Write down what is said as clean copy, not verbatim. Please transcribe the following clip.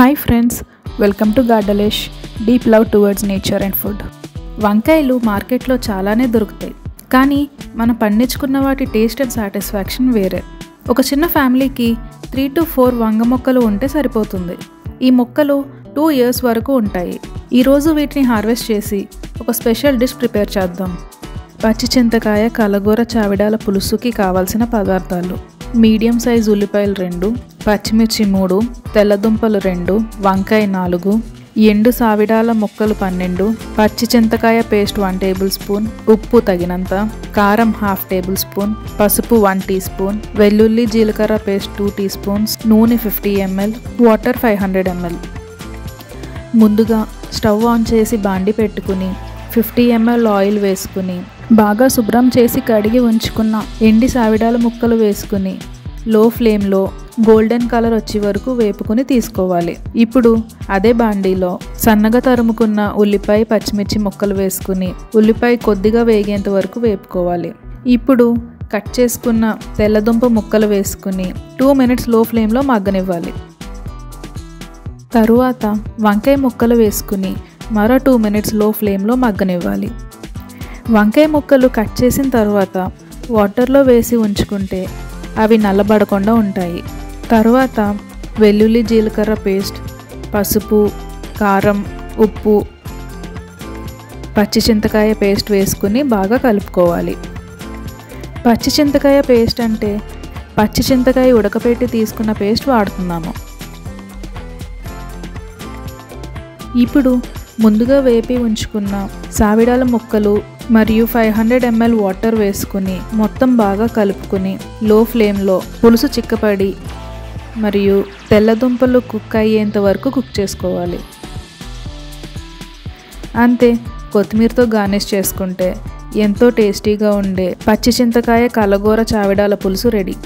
Hi friends, welcome to గార్డలేష్ deep love towards nature and food. వంకాయలు మార్కెట్లో చాలానే దొరుకుతాయి, కానీ మనం పండించుకున్న వాటి టేస్ట్ అండ్ సాటిస్ఫాక్షన్ వేరే. ఒక చిన్న ఫ్యామిలీకి 3 to 4 వంగ మొక్కలు ఉంటే సరిపోతుంది. ఈ మొక్కలు 2 years వరకు ఉంటాయి. ఈరోజు వీటిని హార్వెస్ట్ చేసి ఒక స్పెషల్ డిష్ ప్రిపేర్ చేద్దాం. పచ్చి చింతకాయ కలగూర చావిడాల పులుసుకి కావాల్సిన పదార్థాలు: మీడియం సైజ్ ఉల్లిపాయలు 2, పచ్చిమిర్చి 3, తెల్లదుంపలు 2, వంకాయ 4, ఎండు సావిడాల ముక్కలు 12, పచ్చి చింతకాయ పేస్ట్ 1 tablespoon, ఉప్పు తగినంత, కారం 1/2 tablespoon, పసుపు 1 teaspoon, వెల్లుల్లి జీలకర్ర పేస్ట్ 2 teaspoons, నూనె 50 ml, వాటర్ 500 ml. ముందుగా స్టవ్ ఆన్ చేసి బాండి పెట్టుకుని 50 ml ఆయిల్ వేసుకుని బాగా శుభ్రం చేసి కడిగి ఉంచుకున్న ఎండి సావిడాల ముక్కలు వేసుకుని లో ఫ్లేమ్లో గోల్డెన్ కలర్ వచ్చే వరకు వేపుకుని తీసుకోవాలి. ఇప్పుడు అదే బాండీలో సన్నగా తరుముకున్న ఉల్లిపాయ పచ్చిమిర్చి ముక్కలు వేసుకుని ఉల్లిపాయ కొద్దిగా వేగేంత వరకు వేపుకోవాలి. ఇప్పుడు కట్ చేసుకున్న తెల్లదుంప ముక్కలు వేసుకుని 2 minutes లో ఫ్లేమ్లో మగ్గనివ్వాలి. తరువాత వంకాయ ముక్కలు వేసుకుని మరో 2 minutes లో ఫ్లేమ్లో మగ్గనివ్వాలి. వంకాయ ముక్కలు కట్ చేసిన తర్వాత వాటర్లో వేసి ఉంచుకుంటే అవి నల్లబడకుండా ఉంటాయి. తర్వాత వెల్లుల్లి జీలకర్ర పేస్ట్, పసుపు, కారం, ఉప్పు, పచ్చి చింతకాయ పేస్ట్ వేసుకుని బాగా కలుపుకోవాలి. పచ్చి చింతకాయ పేస్ట్ అంటే పచ్చి చింతకాయ ఉడకపెట్టి తీసుకున్న పేస్ట్ వాడుతున్నాము. ఇప్పుడు ముందుగా వేపి ఉంచుకున్న సావిడాల ముక్కలు మరియు 500 ml వాటర్ వేసుకుని మొత్తం బాగా కలుపుకుని లో ఫ్లేమ్లో పులుసు చిక్కపడి మరియు తెల్లదుంపలు కుక్ అయ్యేంత వరకు కుక్ చేసుకోవాలి. అంతే, కొత్తిమీరతో గార్నిష్ చేసుకుంటే ఎంతో టేస్టీగా ఉండే పచ్చి చింతకాయ కలగూర చావిడాల పులుసు రెడీ.